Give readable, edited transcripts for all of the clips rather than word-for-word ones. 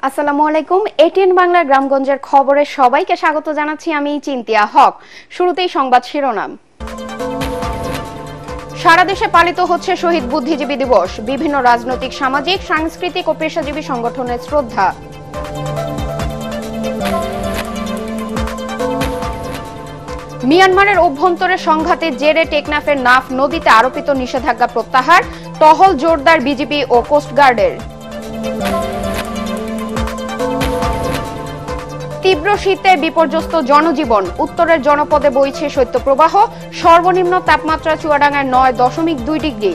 আসসালামু আলাইকুম। এটিএন বাংলা গ্রামগঞ্জের খবরে সবাইকে স্বাগত জানাচ্ছি। আমি চিন্তিয়া হক। শুরুতেই সংবাদ শিরোনাম। সারা দেশে পালিত হচ্ছে শহীদ বুদ্ধিজীবী দিবস। বিভিন্ন রাজনৈতিক, সামাজিক, সাংস্কৃতিক ও পেশাজীবী সংগঠনের শ্রদ্ধা। মিয়ানমারের অভ্যন্তরে সংঘাতের জেরে টেকনাফের নাফ নদীতে আরোপিত নিষেধাজ্ঞা প্রত্যাহার, টহল জোরদার বিজিবি ও কোস্টগার্ডের। তীব্র শীতে বিপর্যস্ত জনজীবন, উত্তরের জনপদে বইছে শৈত্যপ্রবাহ, সর্বনিম্ন তাপমাত্রা চুয়াডাঙ্গায় 9.2 ডিগ্রি।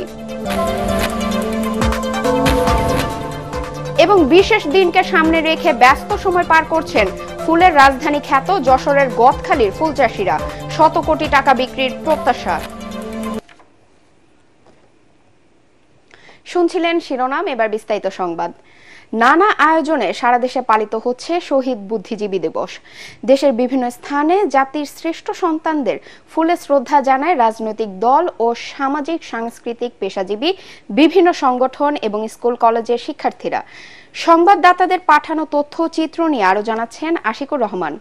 এবং বিশেষ দিনকে সামনে রেখে ব্যস্ত সময় পার করছেন ফুলের রাজধানী খ্যাত যশোরের গদখালির ফুলচাষীরা। শত কোটি টাকা বিক্রির প্রত্যাশা। শুনছিলেন শিরোনাম, এবার বিস্তারিত সংবাদ। নানা আয়োজনে সারা দেশে পালিত হচ্ছে শহীদ বুদ্ধিজীবী দিবস। দেশের বিভিন্ন স্থানে জাতির শ্রেষ্ঠ সন্তানদের ফুলে শ্রদ্ধা জানায় রাজনৈতিক দল ও সামাজিক, সাংস্কৃতিক, পেশাজীবী বিভিন্ন সংগঠন এবং স্কুল কলেজের শিক্ষার্থীরা। সংবাদদাতাদের পাঠানো তথ্য চিত্র নিয়ে আরো জানাচ্ছেন আশিকুর রহমান।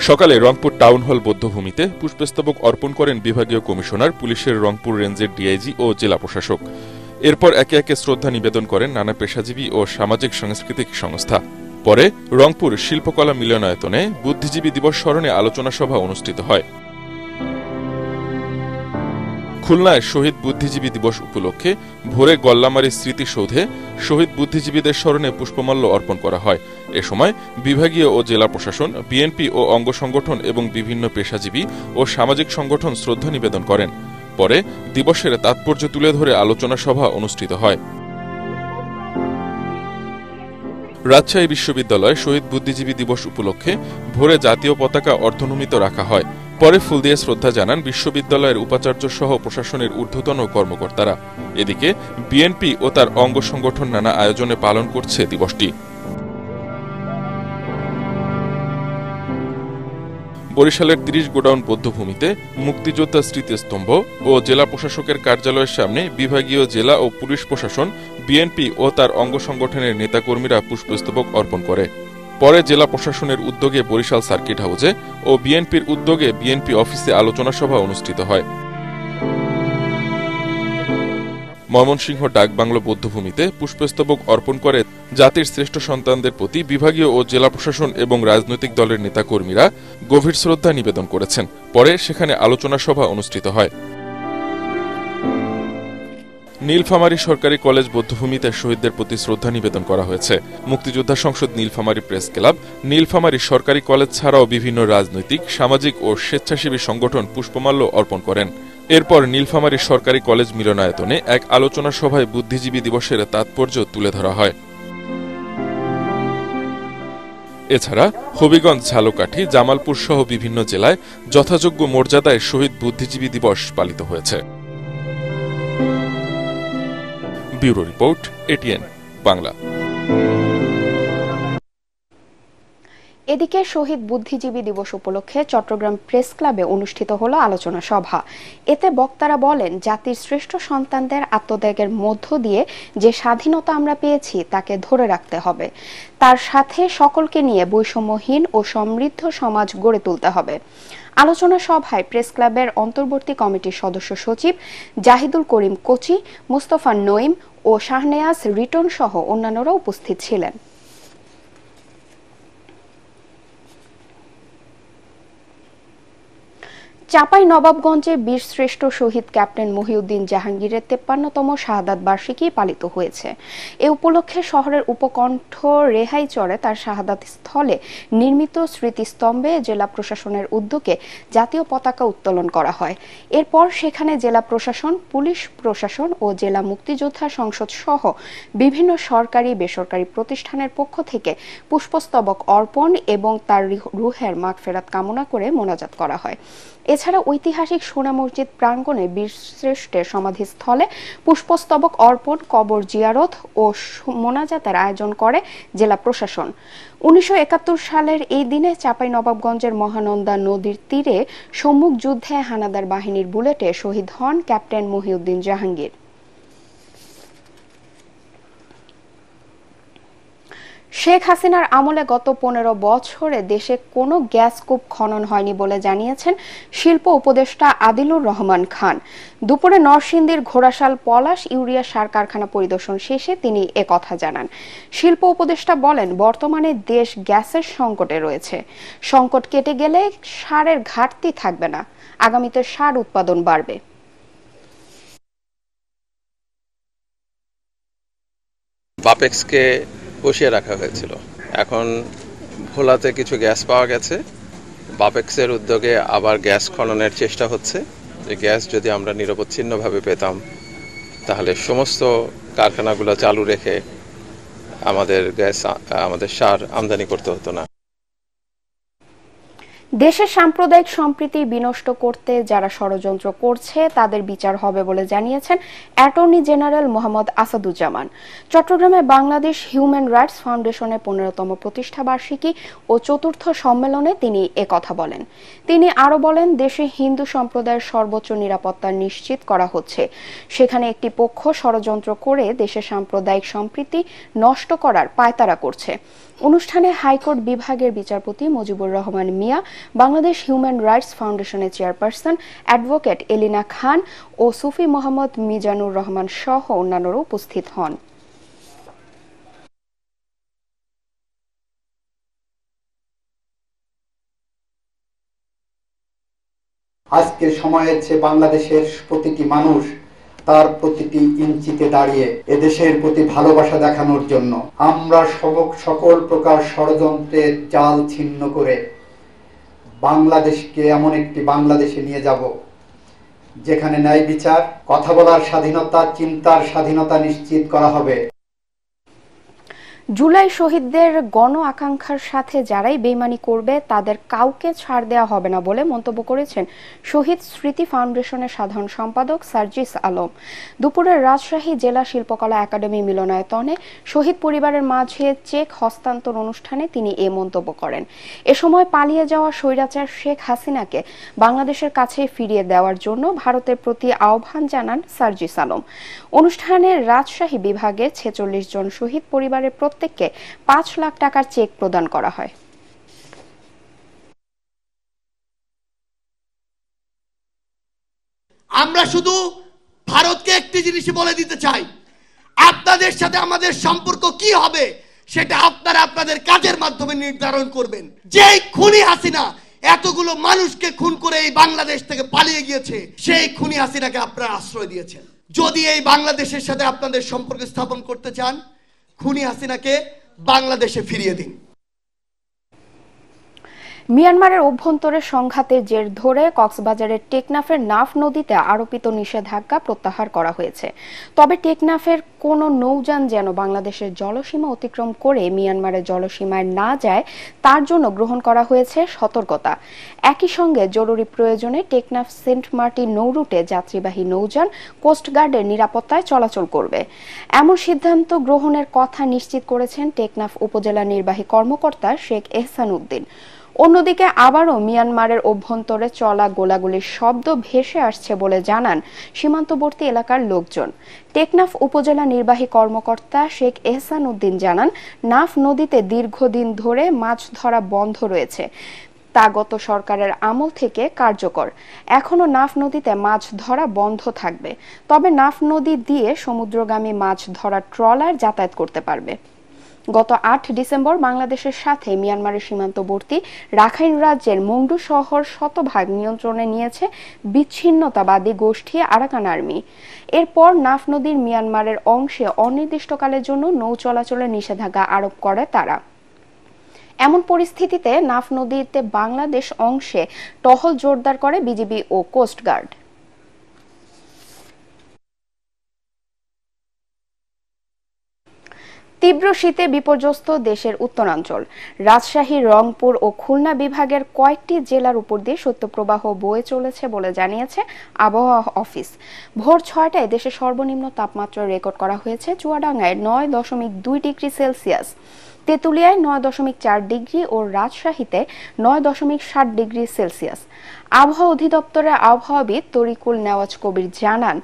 সকালে রংপুর টাউন হল বৌদ্ধভূমিতে পুষ্পস্তবক অর্পণ করেন বিভাগীয় কমিশনার, পুলিশের রংপুর রেঞ্জের ডিআইজি ও জেলা প্রশাসক। এরপর একে একে শ্রদ্ধা নিবেদন করেন নানা পেশাজীবী ও সামাজিক সাংস্কৃতিক সংস্থা। পরে রংপুর শিল্পকলা মিলনায়তনে বুদ্ধিজীবী দিবস স্মরণে আলোচনা সভা অনুষ্ঠিত হয়। খুলনায় শহীদ বুদ্ধিজীবী দিবস উপলক্ষে ভোরে গল্লামারী স্মৃতিসৌধে শহীদ বুদ্ধিজীবীদের স্মরণে পুষ্পমাল্য অর্পণ করা হয়। এ সময় বিভাগীয় ও জেলা প্রশাসন, বিএনপি ও অঙ্গ সংগঠন এবং বিভিন্ন পেশাজীবী ও সামাজিক সংগঠন শ্রদ্ধা নিবেদন করেন। পরে দিবসের তাৎপর্য তুলে ধরে আলোচনা সভা অনুষ্ঠিত হয়। রাজশাহী বিশ্ববিদ্যালয়ে শহীদ বুদ্ধিজীবী দিবস উপলক্ষে ভোরে জাতীয় পতাকা অর্ধনমিত রাখা হয়। পরে ফুল দিয়ে শ্রদ্ধা জানান বিশ্ববিদ্যালয়ের উপাচার্য সহ প্রশাসনের ঊর্ধ্বতন কর্মকর্তারা। এদিকে বিএনপি ও তার অঙ্গ সংগঠন নানা আয়োজনে পালন করছে দিবসটি। বরিশালের 30 গোডাউন বৌদ্ধভূমিতে মুক্তিযোদ্ধা স্মৃতিস্তম্ভ ও জেলা প্রশাসকের কার্যালয়ের সামনে বিভাগীয়, জেলা ও পুলিশ প্রশাসন, বিএনপি ও তার অঙ্গ সংগঠনের নেতাকর্মীরা পুষ্পস্তবক অর্পণ করে। পরে জেলা প্রশাসনের উদ্যোগে বরিশাল সার্কিট হাউসে ও বিএনপির উদ্যোগে বিএনপি অফিসে আলোচনা সভা অনুষ্ঠিত হয়। ময়মনসিংহ ডাকবাংলো বৌদ্ধভূমিতে পুষ্পস্তবক অর্পণ করে জাতির শ্রেষ্ঠ সন্তানদের প্রতি বিভাগীয় ও জেলা প্রশাসন এবং রাজনৈতিক দলের নেতাকর্মীরা গভীর শ্রদ্ধা নিবেদন করেছেন। পরে সেখানে আলোচনা সভা অনুষ্ঠিত হয়। নীলফামারী সরকারি কলেজ বৌদ্ধভূমিতে শহীদদের প্রতি শ্রদ্ধা নিবেদন করা হয়েছে। মুক্তিযোদ্ধা সংসদ, নীলফামারী প্রেস ক্লাব, নীলফামারী সরকারি কলেজ ছাড়াও বিভিন্ন রাজনৈতিক, সামাজিক ও স্বেচ্ছাসেবী সংগঠন পুষ্পমাল্য অর্পণ করেন। এরপর নীলফামারী সরকারি কলেজ মিলনায়তনে এক আলোচনা সভায় বুদ্ধিজীবী দিবসের তাৎপর্য তুলে ধরা হয়। এছাড়া হবিগঞ্জ, ঝালকাঠি, জামালপুর সহ বিভিন্ন জেলায় যথাযোগ্য মর্যাদায় শহীদ বুদ্ধিজীবী দিবস পালিত হয়েছে। Bureau report, ATN Bangla. এদিকে শহীদ বুদ্ধিজীবী দিবস উপলক্ষে চট্টগ্রাম প্রেস ক্লাবে অনুষ্ঠিত হলো আলোচনা সভা। এতে বক্তারা বলেন, জাতির শ্রেষ্ঠ সন্তানদের আত্মত্যাগের মধ্য দিয়ে যে স্বাধীনতা আমরা পেয়েছি তাকে ধরে রাখতে হবে। তার সাথে সকলকে নিয়ে বৈষম্যহীন ও সমৃদ্ধ সমাজ গড়ে তুলতে হবে। আলোচনা সভায় প্রেস ক্লাবের অন্তর্বর্তী কমিটির সদস্য সচিব জাহিদুল করিম কোচি, মুস্তফা নঈম ও শাহনেয়াজ রিটন সহ অন্যান্যরা উপস্থিত ছিলেন। চাঁপাইনবাবগঞ্জে বীরশ্রেষ্ঠ শহীদ ক্যাপ্টেন মহিউদ্দিন জাহাঙ্গীরের 53তম শাহাদাত বার্ষিকী পালিত হয়েছে। এ উপলক্ষে শহরের উপকণ্ঠ রেহাইচরে তার শাহাদাত স্থলে নির্মিত স্মৃতিস্তম্ভে জেলা প্রশাসনের উদ্যোগে জাতীয় পতাকা উত্তোলন করা হয়। এরপর সেখানে জেলা প্রশাসন, পুলিশ প্রশাসন ও জেলা মুক্তিযোদ্ধা সংসদ সহ বিভিন্ন সরকারি, বেসরকারি প্রতিষ্ঠানের পক্ষ থেকে পুষ্পস্তবক অর্পণ এবং তার রুহের মাগফিরাত কামনা করে মোনাজাত করা হয়। এছাড়া ঐতিহাসিক সোনা মসজিদ প্রাঙ্গণে বীরশ্রেষ্ঠের সমাধিস্থলে পুষ্পস্তবক অর্পণ, কবর জিয়ারত ও মোনাজাতের আয়োজন করে জেলা প্রশাসন। 1971 সালের এই দিনে চাঁপাইনবাবগঞ্জের মহানন্দা নদীর তীরে সম্মুখ যুদ্ধে হানাদার বাহিনীর বুলেটে শহীদ হন ক্যাপ্টেন মহিউদ্দিন জাহাঙ্গীর। শেখ হাসিনার আমলে গত 15 বছরে দেশে কোনো গ্যাস কূপ খনন হয়নি বলে জানিয়েছেন শিল্প উপদেষ্টা আদিলুর রহমান খান। দুপুরে নরসিংদীর ঘোড়াশাল পলাশ ইউরিয়া সার কারখানা পরিদর্শন শেষে তিনি একথা জানান। শিল্প উপদেষ্টা বলেন, বর্তমানে দেশ গ্যাসের সংকটে রয়েছে। সংকট কেটে গেলে সারের ঘাটতি থাকবে না, আগামীতে সার উৎপাদন বাড়বে। বাপেক্সকে বসিয়ে রাখা হয়েছিল, এখন ভোলাতে কিছু গ্যাস পাওয়া গেছে। বাপেক্সের উদ্যোগে আবার গ্যাস খননের চেষ্টা হচ্ছে। যে গ্যাস যদি আমরা নিরবচ্ছিন্নভাবে পেতাম তাহলে সমস্ত কারখানাগুলো চালু রেখে আমাদের সার আমদানি করতে হতো না। দেশের সাম্প্রদায়িক সম্প্রীতি বিনষ্ট করতে যারা ষড়যন্ত্র করছে তাদের বিচার হবে বলে জানিয়েছেন অ্যাটর্নি জেনারেল মোহাম্মদ আসাদুজ্জামান। চট্টগ্রামে বাংলাদেশ হিউম্যান রাইটস ফাউন্ডেশনের 15তম প্রতিষ্ঠা বার্ষিকী ও চতুর্থ সম্মেলনে তিনি একথা বলেন। তিনি আরো বলেন, দেশে হিন্দু সম্প্রদায়ের সর্বোচ্চ নিরাপত্তা নিশ্চিত করা হচ্ছে। সেখানে একটি পক্ষ ষড়যন্ত্র করে দেশের সাম্প্রদায়িক সম্প্রীতি নষ্ট করার পায়তারা করছে। অনুষ্ঠানে হাইকোর্ট বিভাগের বিচারপতি মুজিবুর রহমান মিয়া, বাংলাদেশ হিউম্যান রাইটস ফাউন্ডেশনের চেয়ারপারসন অ্যাডভোকেট এলিনা খান ও সুফি মোহাম্মদ মিজানুর রহমান সহ অন্যান্যরা উপস্থিত হন। আজকের সময়ে বাংলাদেশের প্রতিটি মানুষ তার প্রতিটি ইঞ্চিতে দাঁড়িয়ে এদেশের প্রতি ভালোবাসা দেখানোর জন্য আমরা সকল প্রকার ষড়যন্ত্রের জাল ছিন্ন করে বাংলাদেশকে এমন একটি বাংলাদেশে নিয়ে যাব যেখানে ন্যায় বিচার, কথা বলার স্বাধীনতা, চিন্তার স্বাধীনতা নিশ্চিত করা হবে। জুলাই শহীদদের গণ আকাঙ্ক্ষার সাথে যারাই বেইমানি করবে তাদের কাউকে ছাড় দেওয়া হবে না বলে মন্তব্য করেছেন শহীদ স্মৃতি ফাউন্ডেশনের সাধারণ সম্পাদক সার্জিস আলম। দুপুরে রাজশাহী জেলা শিল্পকলা একাডেমি মিলনায়তনে শহীদ পরিবারের মাঝে চেক হস্তান্তর অনুষ্ঠানে তিনি এ মন্তব্য করেন। এ সময় পালিয়ে যাওয়া স্বৈরাচার শেখ হাসিনাকে বাংলাদেশের কাছে ফিরিয়ে দেওয়ার জন্য ভারতের প্রতি আহ্বান জানান সার্জিস আলম। অনুষ্ঠানে রাজশাহী বিভাগে 46 জন শহীদ পরিবারের প্রত্যেককে 5 লাখ টাকার চেক প্রদান করা হয়। আমরা শুধু ভারতকে একটি জিনিস বলে দিতে চাই, আপনাদের সাথে আমাদের সম্পর্ক কি হবে সেটা আপনারা আপনাদের কাজের মাধ্যমে নির্ধারণ করবেন। যেই খুনি হাসিনা এতগুলো মানুষকে খুন করে এই বাংলাদেশ থেকে পালিয়ে গিয়েছে, সেই খুনি হাসিনাকে আপনারা আশ্রয় দিয়েছেন। যদি এই বাংলাদেশের সাথে আপনাদের সম্পর্ক স্থাপন করতে চান, খুনি হাসিনাকে বাংলাদেশে ফিরিয়ে দিন। মিয়ানমারের অভ্যন্তরে সংঘাতের জের ধরে কক্সবাজারের টেকনাফের নাফ নদীতে আরোপিত নিষেধাজ্ঞা প্রত্যাহার করা হয়েছে। তবে টেকনাফের কোনো নৌযান যেন বাংলাদেশের জলসীমা অতিক্রম করে মিয়ানমারের জলসীমায় না যায় তার জন্য গ্রহণ করা হয়েছে সতর্কতা। একই সঙ্গে জরুরি প্রয়োজনে টেকনাফ সেন্ট মার্টিন নৌরুটে যাত্রীবাহী নৌযান কোস্টগার্ডের নিরাপত্তায় চলাচল করবে। এমন সিদ্ধান্ত গ্রহণের কথা নিশ্চিত করেছেন টেকনাফ উপজেলা নির্বাহী কর্মকর্তা শেখ এহসান উদ্দিন। অন্যদিকে আবারও মিয়ানমারের অভ্যন্তরে চলা গোলাগুলির শব্দ ভেসে আসছে বলে জানান সীমান্তবর্তী এলাকার লোকজন। টেকনাফ উপজেলা নির্বাহী কর্মকর্তা শেখ এহসান উদ্দিন জানান, নাফ নদীতে দীর্ঘদিন ধরে মাছ ধরা বন্ধ রয়েছে, তা গত সরকারের আমল থেকে কার্যকর। এখনো নাফ নদীতে মাছ ধরা বন্ধ থাকবে, তবে নাফ নদী দিয়ে সমুদ্রগামী মাছ ধরা ট্রলার যাতায়াত করতে পারবে। গত 8 ডিসেম্বর বাংলাদেশের সাথে মিয়ানমারের সীমান্তবর্তী রাখাইন রাজ্যের মংডু শহর শতভাগ নিয়ন্ত্রণে নিয়েছে বিচ্ছিন্নতাবাদী গোষ্ঠী আরাকান আর্মি। এরপর নাফ নদীর মিয়ানমারের অংশে অনির্দিষ্টকালের জন্য নৌ চলাচলের নিষেধাজ্ঞা আরোপ করে তারা। এমন পরিস্থিতিতে নাফ নদীতে বাংলাদেশ অংশে টহল জোরদার করে বিজিবি ও কোস্টগার্ড। তীব্র শীতে বিপর্যস্ত দেশের উত্তরাঞ্চল। রাজশাহী, রংপুর ও খুলনা বিভাগের কয়েকটি জেলার উপর দিয়ে শৈত্যপ্রবাহ বয়ে চলেছে বলে জানিয়েছে আবহাওয়া অফিস। ভোর 6টায় দেশের সর্বনিম্ন তাপমাত্রা রেকর্ড করা হয়েছে চুয়াডাঙ্গায় 9.2 ডিগ্রি সেলসিয়াস। তেঁতুলিয়ায় 9.4 ডিগ্রি ও রাজশাহীতে 9.7 ডিগ্রি সেলসিয়াস। আবহাওয়া অধিদপ্তরের আবহাওয়াবিদ তরিকুল নেওয়াজ কবির জানান,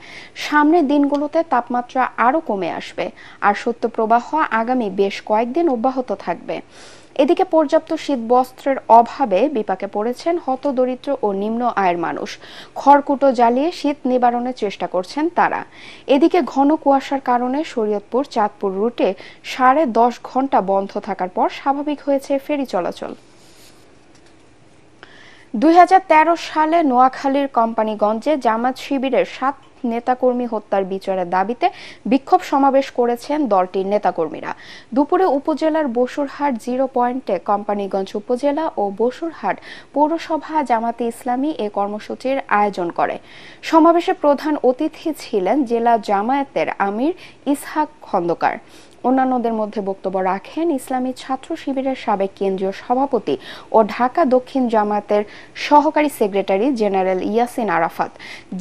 সামনের দিনগুলোতে তাপমাত্রা আরও কমে আসবে আর শৈত্যপ্রবাহ আগামী বেশ কয়েকদিন অব্যাহত থাকবে। এদিকে পর্যাপ্ত শীতবস্ত্রের অভাবে বিপাকে পড়েছেন হতদরিদ্র ও নিম্ন আয়ের মানুষ। খড়কুটো জ্বালিয়ে শীত নিবারণের চেষ্টা করছেন তারা। এদিকে ঘন কুয়াশার কারণে শরীয়তপুর চাঁদপুর রুটে 10.5 ঘন্টা বন্ধ থাকার পর স্বাভাবিক হয়েছে ফেরি চলাচল। 2013 সালে নোয়াখালীর কোম্পানিগঞ্জে জামায়াত শিবিরের 7 নেতাকর্মী হত্যার বিচারের দাবিতে বিক্ষোভ সমাবেশ করেছেন দলটির নেতাকর্মীরা। দুপুরে উপজেলার বসুরহাট 0 পয়েন্টে কোম্পানিগঞ্জ উপজেলা ও বসুরহাট পৌরসভা জামাতে ইসলামী এ কর্মসূচির আয়োজন করে। সমাবেশে প্রধান অতিথি ছিলেন জেলা জামায়াতের আমির ইসহাক খন্দকার। অন্যান্যদের মধ্যে বক্তব্য রাখেন ইসলামী ছাত্র শিবিরের সাবেক কেন্দ্রীয় সভাপতি ও ঢাকা দক্ষিণ জামায়াতের সহকারী সেক্রেটারি জেনারেল ইয়াসিন আরাফাত,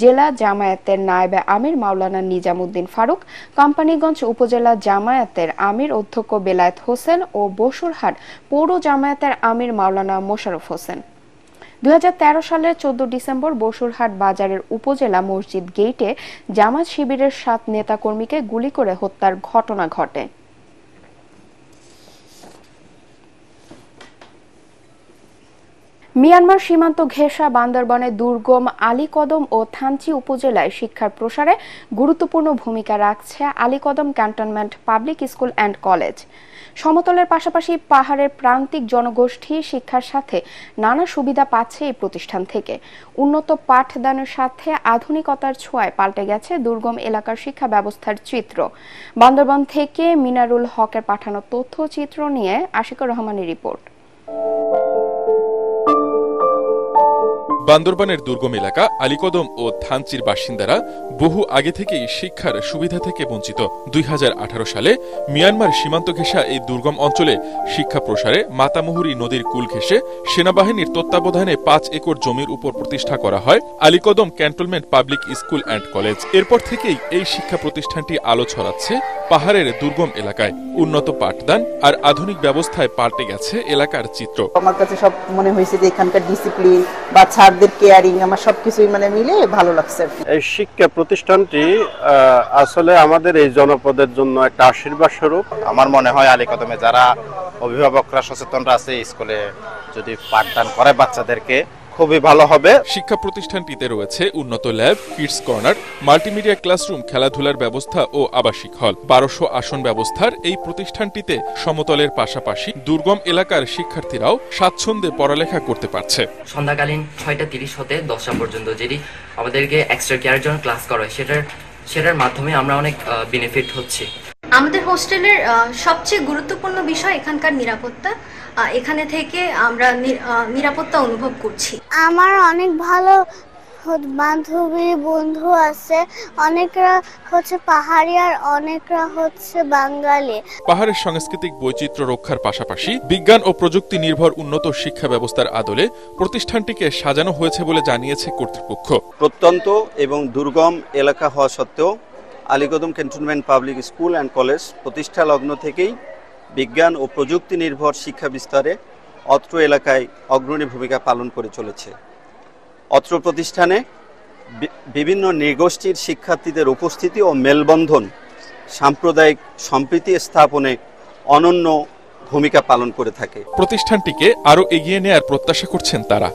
জেলা জামায়াতের নায়েবে আমির মাওলানা নিজামুদ্দিন ফারুক, কোম্পানিগঞ্জ উপজেলা জামায়াতের আমির অধ্যক্ষ বেলায়েত হোসেন ও বসুরহাট পৌর জামায়াতের আমির মাওলানা মোশাররফ হোসেন। 2013 সালের 14 ডিসেম্বর বসুরহাট বাজারের উপজেলা মসজিদ গেইটে জামায়াত শিবিরের 7 নেতাকর্মীকে গুলি করে হত্যার ঘটনা ঘটে। মিয়ানমার সীমান্ত ঘেঁষা বান্দরবানের দুর্গম আলীকদম ও থানচি উপজেলায় শিক্ষার প্রসারে গুরুত্বপূর্ণ ভূমিকা রাখছে Alikadam cantonment public school and college. সমতলের পাশাপাশি পাহাড়ের প্রান্তিক জনগোষ্ঠী শিক্ষার সাথে নানা সুবিধা পাচ্ছে এই প্রতিষ্ঠান থেকে। উন্নত পাঠদানের সাথে আধুনিকতার ছোঁয়ায় পাল্টে গেছে দুর্গম এলাকার শিক্ষা ব্যবস্থার চিত্র। বান্দরবান থেকে মিনারুল হকের পাঠানো তথ্যচিত্র নিয়ে আশিকুর রহমানের রিপোর্ট। বান্দরবানের দুর্গম এলাকা আলীকদম ও থানচির বাসিন্দারা বহু আগে থেকেই শিক্ষার সুবিধা থেকে বঞ্চিত। 2018 সালে মিয়ানমার সীমান্ত ঘেঁষা এই দুর্গম অঞ্চলে শিক্ষা প্রসারে মাতামুহুরী নদীর কূল ঘেঁষে সেনাবাহিনীর তত্ত্বাবধানে 5 একর জমির উপর প্রতিষ্ঠা করা হয় Alikadam cantonment public school and college. এরপর থেকেই এই শিক্ষা প্রতিষ্ঠানটি আলো ছড়াচ্ছে পাহাড়ের দুর্গম এলাকায়। উন্নত পাঠদান আর আধুনিক ব্যবস্থায় পাল্টে গেছে এলাকার চিত্র। আমার কাছে সব মনে হয়েছে যে এখানকার ডিসিপ্লিন বা ছাত্রদের কেয়ারিং আমার সবকিছুই মিলে ভালো লাগছে। এই শিক্ষা প্রতিষ্ঠানটি আসলে আমাদের এই জনপদের জন্য একটা আশীর্বাদ স্বরূপ। আমার মনে হয় আলীকদমে যারা অভিভাবকরা সচেতনরা আছে স্কুলে যদি পাঠদান করে বাচ্চাদেরকে খুবই ভালো হবে। শিক্ষা প্রতিষ্ঠানটিতে রয়েছে উন্নত lab, kids corner, multimedia classroom, খেলাধুলার ব্যবস্থা ও আবাসিক হল। 1200 আসন ব্যবস্থার এই প্রতিষ্ঠানটিতে সমতলের পাশাপাশি দুর্গম এলাকার শিক্ষার্থীরাও স্বাচ্ছন্দ্যে পড়ালেখা করতে পারছে। সন্ধ্যাকালীন 6:30 হতে 10টা পর্যন্ত যেটি আমাদেরকে এক্সট্রা কেয়ারের জন্য ক্লাস করা হয় সেটার মাধ্যমে আমরা অনেক বেনিফিট হচ্ছে। আমাদের হোস্টেলের সবচেয়ে গুরুত্বপূর্ণ বিষয় এখানকার নিরাপত্তা। এখানে থেকে আমরা নিরাপত্তা অনুভব করছি। আমার অনেক ভালো বান্ধবী বন্ধু আছে, অনেকরা পাহাড়ি আর অনেকরা বাঙালি। পাহাড়ের সাংস্কৃতিক বৈচিত্র্য রক্ষার পাশাপাশি বিজ্ঞান ও প্রযুক্তি নির্ভর উন্নত শিক্ষা ব্যবস্থার আদলে প্রতিষ্ঠানটিকে সাজানো হয়েছে বলে জানিয়েছে কর্তৃপক্ষ। প্রত্যন্ত এবং দুর্গম এলাকা হওয়া সত্ত্বেও Alikadam cantonment public school and college প্রতিষ্ঠা লগ্ন থেকেই বিজ্ঞান ও প্রযুক্তি নির্ভর শিক্ষা বিস্তারে অত্র এলাকায় অগ্রণী ভূমিকা পালন করে চলেছে। অত্র প্রতিষ্ঠানে বিভিন্ন নৃগোষ্ঠীর শিক্ষার্থীদের উপস্থিতি ও মেলবন্ধন সাম্প্রদায়িক সম্প্রীতি স্থাপনে অনন্য ভূমিকা পালন করে থাকে। প্রতিষ্ঠানটিকে আরও এগিয়ে নেয়ার প্রত্যাশা করছেন তারা।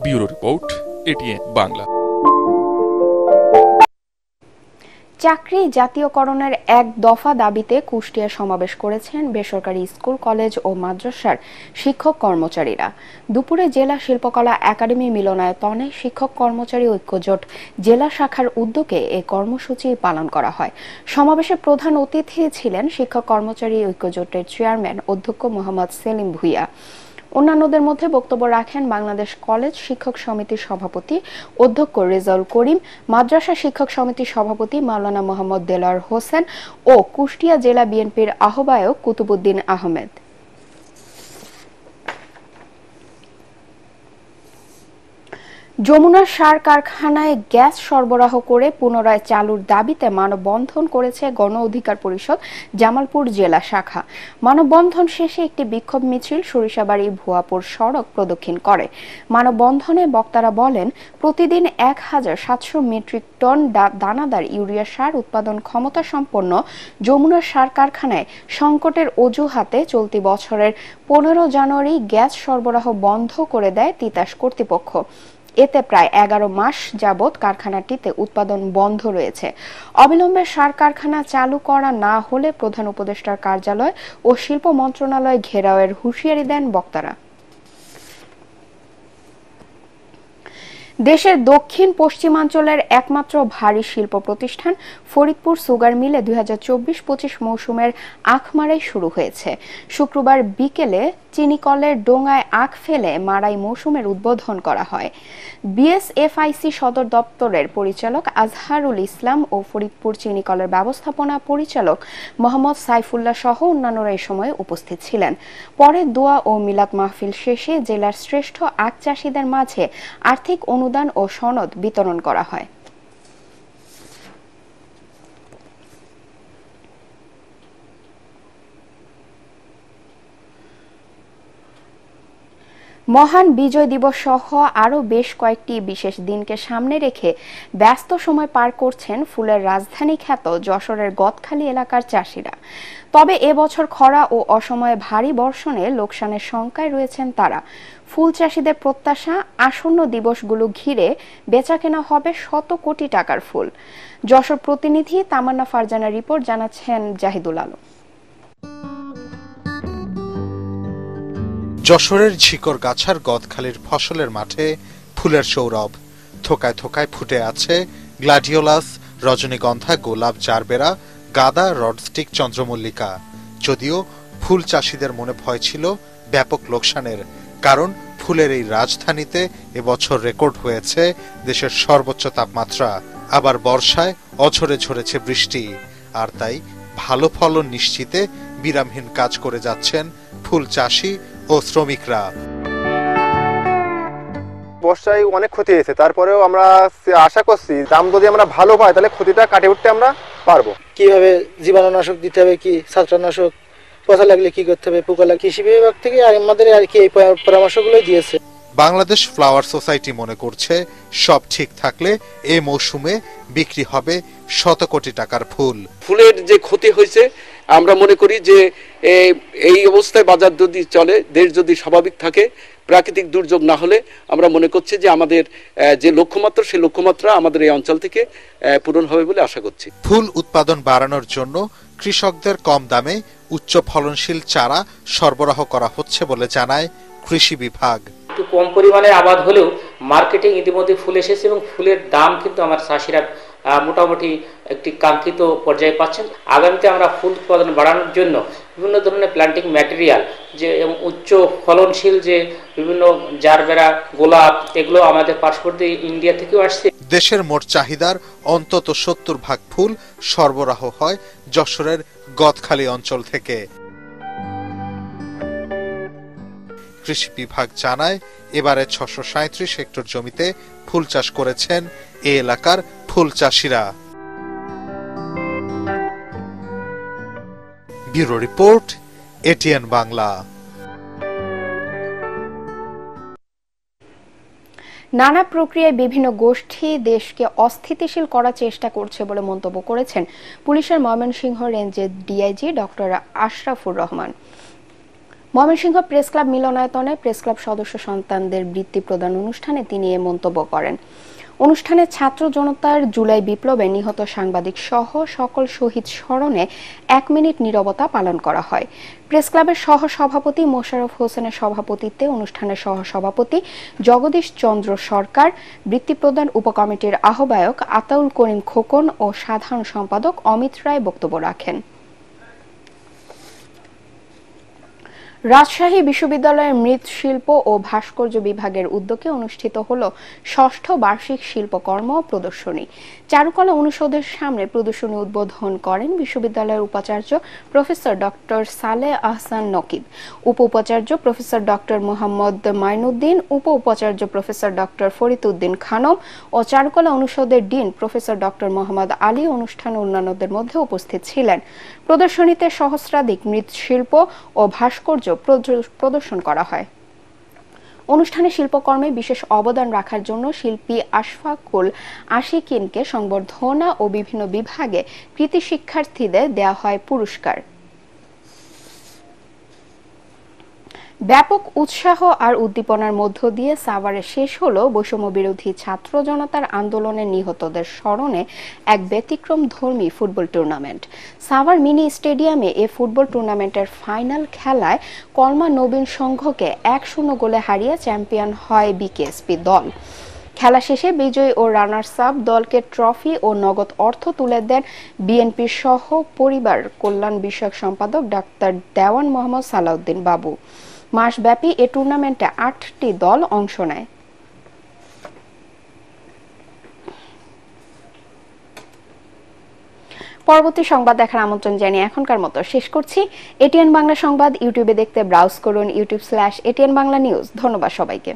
Bureau report, ATN Bangla. চাকরি জাতীয়করণের এক দফা দাবিতে কুষ্টিয়া সমাবেশ করেছেন বেসরকারি স্কুল, কলেজ ও মাদ্রাসার শিক্ষক কর্মচারীরা। দুপুরে জেলা শিল্পকলা একাডেমি মিলনায়তনে শিক্ষক কর্মচারী ঐক্যজোট জেলা শাখার উদ্যোগে এই কর্মসূচি পালন করা হয়। সমাবেশে প্রধান অতিথি ছিলেন শিক্ষক কর্মচারী ঐক্যজোটের চেয়ারম্যান অধ্যক্ষ মোহাম্মদ সেলিম ভুইয়া। অন্যান্যদের মধ্যে বক্তব্য রাখেন বাংলাদেশ কলেজ শিক্ষক সমিতির সভাপতি অধ্যক্ষ রেজাউল করিম, মাদ্রাসা শিক্ষক সমিতির সভাপতি মাওলানা মোহাম্মদ দেলাওয়ার হোসেন ও কুষ্টিয়া জেলা বিএনপির আহ্বায়ক কুতুবুদ্দিন আহমেদ। যমুনার সার কারখানায় গ্যাস সরবরাহ করে পুনরায় চালুর দাবিতে মানববন্ধন করেছে গণ অধিকার পরিষদ জামালপুর জেলা শাখা। মানববন্ধন শেষে একটি বিক্ষোভ মিছিল সরিষাবাড়ি ভুয়াপুর সড়ক প্রদক্ষিণ করে। মানববন্ধনে বক্তারা বলেন, প্রতিদিন ১,৭০০ মেট্রিক টন দানাদার ইউরিয়া সার উৎপাদন ক্ষমতা সম্পন্ন যমুনার সার কারখানায় সংকটের অজুহাতে চলতি বছরের ১৫ জানুয়ারি গ্যাস সরবরাহ বন্ধ করে দেয় তিতাস কর্তৃপক্ষ। এতে প্রায় ১১ মাস যাবৎ কারখানাটিতে উৎপাদন বন্ধ রয়েছে। অবিলম্বে সার কারখানা চালু করা না হলে প্রধান উপদেষ্টার কার্যালয় ও শিল্প মন্ত্রণালয় ঘেরাওয়ের হুঁশিয়ারি দেন বক্তারা। দেশের দক্ষিণ পশ্চিমাঞ্চলের একমাত্র ভারী শিল্প প্রতিষ্ঠান ফরিদপুর সুগার মিলে ২০২৪-২৫ মৌসুমের আখ মাড়াই শুরু হয়েছে। শুক্রবার বিকেলে চিনিকলের ডোঙায় আখ ফেলে মাড়াই মৌসুমের উদ্বোধন করা হয়। বিএসএফআইসি সদর দপ্তরের পরিচালক আজহারুল ইসলাম ও ফরিদপুর চিনিকলের ব্যবস্থাপনা পরিচালক মোহাম্মদ সাইফুল্লাহ সহ অন্যান্যরা এই সময় উপস্থিত ছিলেন। পরে দোয়া ও মিলাদ মাহফিল শেষে জেলার শ্রেষ্ঠ আখ চাষিদের মাঝে আর্থিক অনুদান ও সনদ বিতরণ করা হয়। মহান বিজয় দিবস সহ আরও বেশ কয়েকটি বিশেষ দিনকে সামনে রেখে ব্যস্ত সময় পার করছেন ফুলের রাজধানী খ্যাত যশোরের গদখালি এলাকার চাষিরা। তবে এবছর খরা ও অসময়ে ভারী বর্ষণে লোকসানের শঙ্কায় রয়েছেন তারা। ফুল চাষিদের প্রত্যাশা, আসন্ন দিবসগুলো ঘিরে বেচাকেনা হবে শত কোটি টাকার ফুল। যশোর প্রতিনিধি তামান্না ফারজানার রিপোর্ট, জানাচ্ছেন জাহিদুল আলম। যশোরের ঝিকরগাছার গদখালির ফসলের মাঠে ফুলের সৌরভ। থোকায় থোকায় ফুটে আছে গ্লাডিওলাস, রজনীগন্ধা, গোলাপ, জারবেরা, গাঁদা, রডস্টিক, চন্দ্রমল্লিকা। যদিও ফুল চাষিদের মনে ভয় ছিল ব্যাপক লোকসানের, কারণ ফুলের এই রাজধানীতে এবছর রেকর্ড হয়েছে দেশের সর্বোচ্চ তাপমাত্রা। আবার বর্ষায় অঝরে ঝরেছে বৃষ্টি, আর তাই ভালো ফলন নিশ্চিতে বিরামহীন কাজ করে যাচ্ছেন ফুল চাষি ও শ্রমিকরা। বর্ষায় অনেক ক্ষতি হয়েছে, তারপরেও আমরা আশা করছি দাম যদি আমরা ভালো পাই তাহলে ক্ষতিটা কাটিয়ে উঠতে আমরা পারবো। কিভাবে জীবাণুনাশক দিতে হবে, কি ছত্রাকনাশক, পচা লাগলে কি করতে হবে, পোকা লাগলে, কৃষি বিভাগ থেকে আমাদের আর কি এই পরামর্শগুলোই দিয়েছে। বাংলাদেশ ফ্লাওয়ার সোসাইটি মনে করছে সব ঠিক থাকলে এই মৌসুমে বিক্রি হবে শত কোটি টাকার ফুল। ফুলের যে ক্ষতি হয়েছে, আমরা মনে করি যে এই অবস্থায় বাজার যদি চলে, দেশ যদি স্বাভাবিক থাকে, প্রাকৃতিক দুর্যোগ না হলে, আমরা মনে করছি যে আমাদের যে লক্ষ্যমাত্রা, সেই লক্ষ্যমাত্রা আমাদের এই অঞ্চল থেকে পূরণ হবে বলে আশা করছি। ফুল উৎপাদন বাড়ানোর জন্য কৃষকদের কম দামে উচ্চ ফলনশীল চারা সরবরাহ করা হচ্ছে বলে জানায় কৃষি বিভাগ। একটু কম পরিমাণে আবাদ হলেও মার্কেটে ইতিমধ্যে ফুল এসেছে এবং ফুলের দাম কিন্তু আমার চাষিরা মোটামুটি একটি কাঙ্ক্ষিত পর্যায়ে পাচ্ছেন। আগামীতে আমরা ফুল উৎপাদন বাড়ানোর জন্য বিভিন্ন ধরনের প্ল্যান্টিং ম্যাটেরিয়াল, যে উচ্চ ফলনশীল যে বিভিন্ন জারবেরা, গোলাপ, এগুলো আমাদের পার্শ্ববর্তী ইন্ডিয়া থেকেও আসছে। দেশের মোট চাহিদার অন্তত ৭০% ফুল সরবরাহ হয় যশোরের গদখালি অঞ্চল থেকে। কৃষি বিভাগ জানায়, এবারে ৬৩৭ হেক্টর জমিতে ফুল চাষ করেছেন এই এলাকার ফুল চাষিরা। Bureau report, ATN Bangla. নানা প্রক্রিয়ায় বিভিন্ন গোষ্ঠী দেশকে অস্থিতিশীল করার চেষ্টা করছে বলে মন্তব্য করেছেন পুলিশের ময়মনসিংহ রেঞ্জের DIG doctor Ashrafur Rahman. Mymensingh press club মিলনায়তনে প্রেস ক্লাব সদস্য সন্তানদের বৃত্তি প্রদান অনুষ্ঠানে তিনি এ মন্তব্য করেন। অনুষ্ঠানে ছাত্র জনতার জুলাই বিপ্লবে নিহত সাংবাদিক সহ সকল শহীদ স্মরণে ১ মিনিট নীরবতা পালন করা হয়। প্রেস ক্লাবের সহ সভাপতি মোশাররফ হোসেনের সভাপতিত্বে অনুষ্ঠানের সহ সভাপতি জগদীশ চন্দ্র সরকার, বৃত্তি প্রদান উপকমিটির আহ্বায়ক আতাউল করিম খোকন ও সাধারণ সম্পাদক অমিত রায় বক্তব্য রাখেন। রাজশাহী বিশ্ববিদ্যালয়ের মৃৎশিল্প ও ভাস্কর্য বিভাগের উদ্যোগে অনুষ্ঠিত হলো ৬ষ্ঠ বার্ষিক শিল্পকর্ম প্রদর্শনী। চারুকলা অনুষদের সামনে প্রদর্শনী উদ্বোধন করেন বিশ্ববিদ্যালয়ের উপাচার্য প্রফেসর ডক্টর সালেহ আহসান নকিব, উপাচার্য প্রফেসর ডক্টর মোহাম্মদ মাইনুদ্দিন, উপাচার্য প্রফেসর ডক্টর ফরিদ উদ্দিন খানম ও চারুকলা অনুষদের dean professor doctor Mohammad Ali অনুষ্ঠানে অন্যান্যদের মধ্যে উপস্থিত ছিলেন। প্রদর্শনীতে সহস্রাধিক মৃৎশিল্প ও ভাস্কর্য প্রদর্শন করা হয়। অনুষ্ঠানে শিল্পকর্মে বিশেষ অবদান রাখার জন্য শিল্পী আশফাকুল আশিকিনকে সংবর্ধনা ও বিভিন্ন বিভাগে কৃতি শিক্ষার্থীদের দেয়া হয় পুরস্কার। ব্যাপক উৎসাহ আর উদ্দীপনার মধ্য দিয়ে সাভারে শেষ হলো বৈষম্য বিরোধী ছাত্র জনতার আন্দোলনে নিহতদের স্মরণে এক ব্যতিক্রমধর্মী ফুটবল টুর্নামেন্ট। সাভার মিনি স্টেডিয়ামে এ ফুটবল টুর্নামেন্টের ফাইনাল খেলায় কলমা নবীন সংঘকে ১-০ গোলে হারিয়ে চ্যাম্পিয়ন হয় বিকেএসপি দল। খেলা শেষে বিজয়ী ও রানার্স আপ দলকে ট্রফি ও নগদ অর্থ তুলে দেন বিএনপির সহ পরিবার কল্যাণ বিষয়ক সম্পাদক ডাক্তার দেওয়ান মোহাম্মদ সালাউদ্দিন বাবু। মাসব্যাপী এ টুর্নামেন্টে ৮টি দল অংশ নেয়। পরবর্তী সংবাদ দেখার আমন্ত্রণ জানিয়ে এখনকার মতো শেষ করছি। এটিএন বাংলা সংবাদ ইউটিউবে দেখতে ব্রাউজ করুন youtube/ATN Bangla News। ধন্যবাদ সবাইকে।